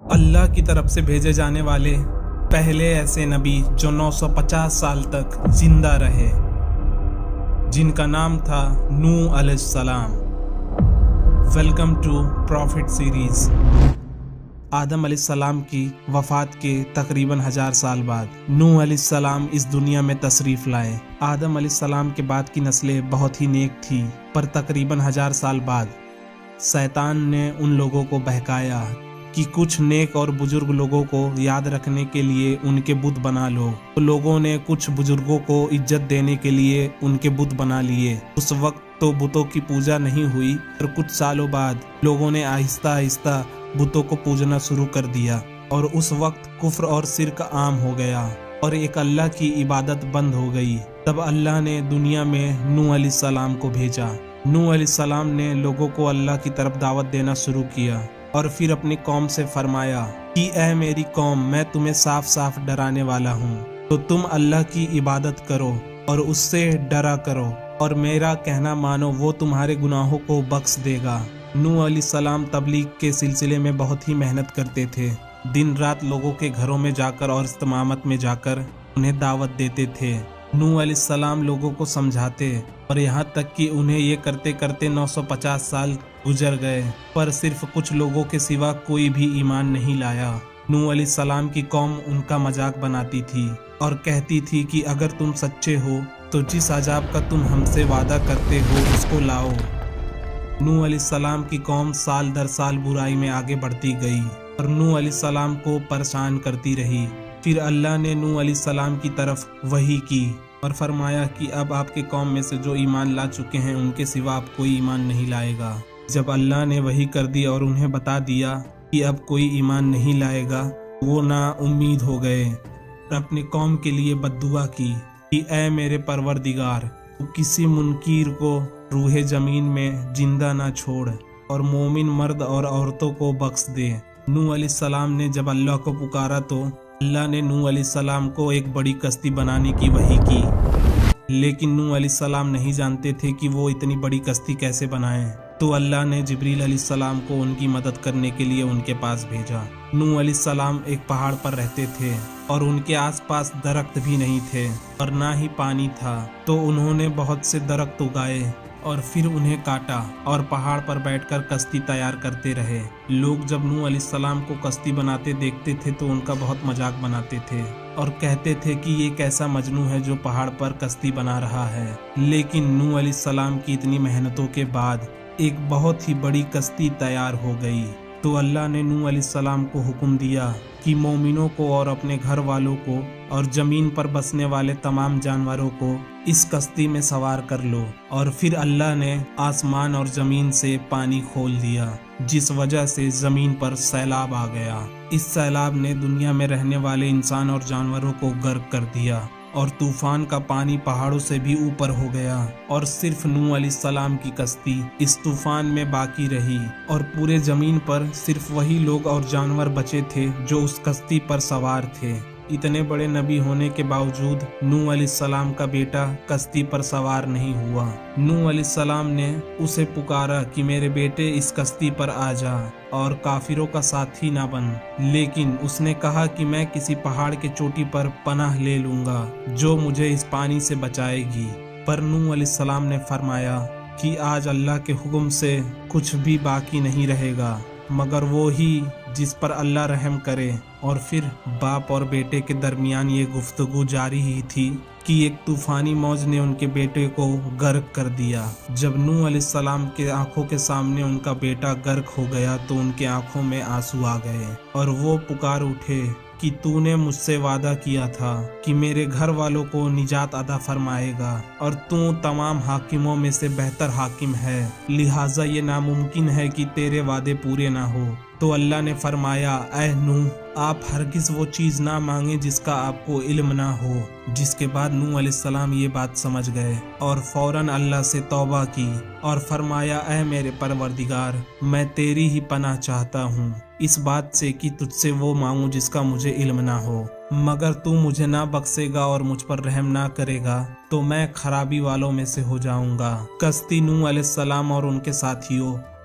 اللہ کی طرف سے بھیجے جانے والے پہلے ایسے نبی جو 950 سال تک زندہ رہے، جن کا نام تھا نوح علیہ السلام۔ Welcome to prophet series. آدم علیہ السلام کی وفات کے تقریباً 1000 سال بعد نوح علیہ السلام اس دنیا میں تشریف لائے۔ آدم علیہ السلام کے بعد کی نسلیں بہت ہی نیک تھی، پر تقریباً 1000 سال بعد شیطان نے ان لوگوں کو بہکایا کہ کچھ نیک اور بزرگ لوگوں کو یاد رکھنے کے لیے ان کے بت بنا لو۔ لوگوں نے کچھ بزرگوں کو عزت دینے کے لیے ان کے بت بنا لیے۔ اس وقت تو بتوں کی پوجا نہیں ہوئی، اور کچھ سالوں بعد لوگوں نے آہستہ آہستہ بتوں کو پوجنا شروع کر دیا، اور اس وقت کفر اور شرک عام ہو گیا اور ایک اللہ کی عبادت بند ہو گئی۔ تب اللہ نے دنیا میں نوح علیہ السلام کو بھیجا۔ نوح علیہ السلام نے لوگوں کو اللہ کی طرف دعوت دینا شروع کیا، اور پھر اپنی قوم سے فرمایا کہ اے میری قوم، میں تمہیں صاف صاف ڈرانے والا ہوں، تو تم اللہ کی عبادت کرو اور اس سے ڈرا کرو، اور میرا کہنا مانو، وہ تمہارے گناہوں کو بخش دے گا۔ نوح علیہ السلام تبلیغ کے سلسلے میں بہت ہی محنت کرتے تھے، دن رات لوگوں کے گھروں میں جا کر اور اجتماعات میں جا کر انہیں دعوت دیتے تھے۔ نوح علیہ السلام لوگوں کو سمجھاتے، اور یہاں تک کہ انہیں یہ کرتے کرتے 950 سال گزر گئے، پر صرف کچھ لوگوں کے سوا کوئی بھی ایمان نہیں لایا۔ نوح علیہ السلام کی قوم ان کا مذاق بناتی تھی اور کہتی تھی کہ اگر تم سچے ہو تو جس عذاب کا تم ہم سے وعدہ کرتے ہو اس کو لاؤ۔ نوح علیہ السلام کی قوم سال در سال برائی میں آگے بڑھتی گئی اور نوح علیہ السلام کو پریشان کرتی رہی۔ پھر اللہ نے نوح علیہ السلام کی طرف وحی کی اور فرمایا کہ اب آپ کے قوم میں سے جو ایمان لا چکے ہیں ان کے سوا اب کوئی ایمان نہیں لائے گا۔ جب اللہ نے وحی کر دی اور انہیں بتا دیا کہ اب کوئی ایمان نہیں لائے گا، وہ نا امید ہو گئے اور اپنی قوم کے لیے بد دعا کی کہ اے میرے پروردگار، تو کسی منکر کو روح زمین میں زندہ نہ چھوڑ، اور مومن مرد اور عورتوں کو بخش دے۔ نوح علیہ السلام نے جب اللہ کو پکارا تو اللہ نے نوح علیہ السلام کو ایک بڑی کشتی بنانے کی وحی کی، لیکن نوح علیہ السلام نہیں جانتے تھے کہ وہ اتنی بڑی کشتی کیسے بنائیں۔ تو اللہ نے جبریل علیہ السلام کو ان کی مدد کرنے کے لیے ان کے پاس بھیجا۔ نوح علیہ السلام ایک پہاڑ پر رہتے تھے اور ان کے آس پاس درخت بھی نہیں تھے اور نہ ہی پانی تھا، تو انہوں نے بہت سے درخت اگائے اور پھر انہیں کاٹا اور پہاڑ پر بیٹھ کر کشتی تیار کرتے رہے۔ لوگ جب نوح علیہ السلام کو کشتی بناتے دیکھتے تھے تو ان کا بہت مذاق بناتے تھے اور کہتے تھے کہ یہ کیسا مجنون ہے جو پہاڑ پر کشتی بنا رہا ہے۔ لیکن نوح علیہ السلام کی اتنی محنتوں کے بعد ایک بہت ہی بڑی کشتی تیار ہو گئی۔ تو اللہ نے نوح علیہ السلام کو حکم دیا کہ مومنوں کو اور اپنے گھر والوں کو اور زمین پر بسنے والے تمام جانوروں کو اس کشتی میں سوار کر لو، اور پھر اللہ نے آسمان اور زمین سے پانی کھول دیا، جس وجہ سے زمین پر سیلاب آ گیا۔ اس سیلاب نے دنیا میں رہنے والے انسان اور جانوروں کو غرق کر دیا، اور طوفان کا پانی پہاڑوں سے بھی اوپر ہو گیا، اور صرف نوح علیہ السلام کی کشتی اس طوفان میں باقی رہی، اور پورے زمین پر صرف وہی لوگ اور جانور بچے تھے جو اس کشتی پر سوار تھے۔ اتنے بڑے نبی ہونے کے باوجود نوح علیہ السلام کا بیٹا کشتی پر سوار نہیں ہوا۔ نوح علیہ السلام نے اسے پکارا کہ میرے بیٹے اس کشتی پر آ جا اور کافروں کا ساتھی نہ بن، لیکن اس نے کہا کہ میں کسی پہاڑ کے چوٹی پر پناہ لے لوں گا جو مجھے اس پانی سے بچائے گی۔ پر نوح علیہ السلام نے فرمایا کہ آج اللہ کے حکم سے کچھ بھی باقی نہیں رہے گا مگر وہی جس پر اللہ رحم کرے۔ اور پھر باپ اور بیٹے کے درمیان یہ گفتگو جاری ہی تھی کہ ایک طوفانی موج نے ان کے بیٹے کو غرق کر دیا۔ جب نوح علیہ السلام کے آنکھوں کے سامنے ان کا بیٹا غرق ہو گیا تو ان کے آنکھوں میں آنسو آ گئے، اور وہ پکار اٹھے کہ تو نے مجھ سے وعدہ کیا تھا کہ میرے گھر والوں کو نجات عطا فرمائے گا، اور تو تمام حاکموں میں سے بہتر حاکم ہے، لہٰذا یہ ناممکن ہے کہ تیرے وعدے پورے نہ ہو۔ تو اللہ نے فرمایا اے نوح، آپ ہرگز وہ چیز نہ مانگیں جس کا آپ کو علم نہ ہو۔ جس کے بعد نوح علیہ السلام یہ بات سمجھ گئے اور فوراً اللہ سے توبہ کی اور فرمایا اے میرے پروردگار، میں تیری ہی پناہ چاہتا ہوں اس بات سے کہ تجھ سے وہ مانگوں جس کا مجھے علم نہ ہو، مگر تو مجھے نہ بخشے گا اور مجھ پر رحم نہ کرے گا تو میں خرابی والوں میں سے ہو جاؤں گا۔ کشتی نوح علیہ السلام اور ان کے ساتھیوں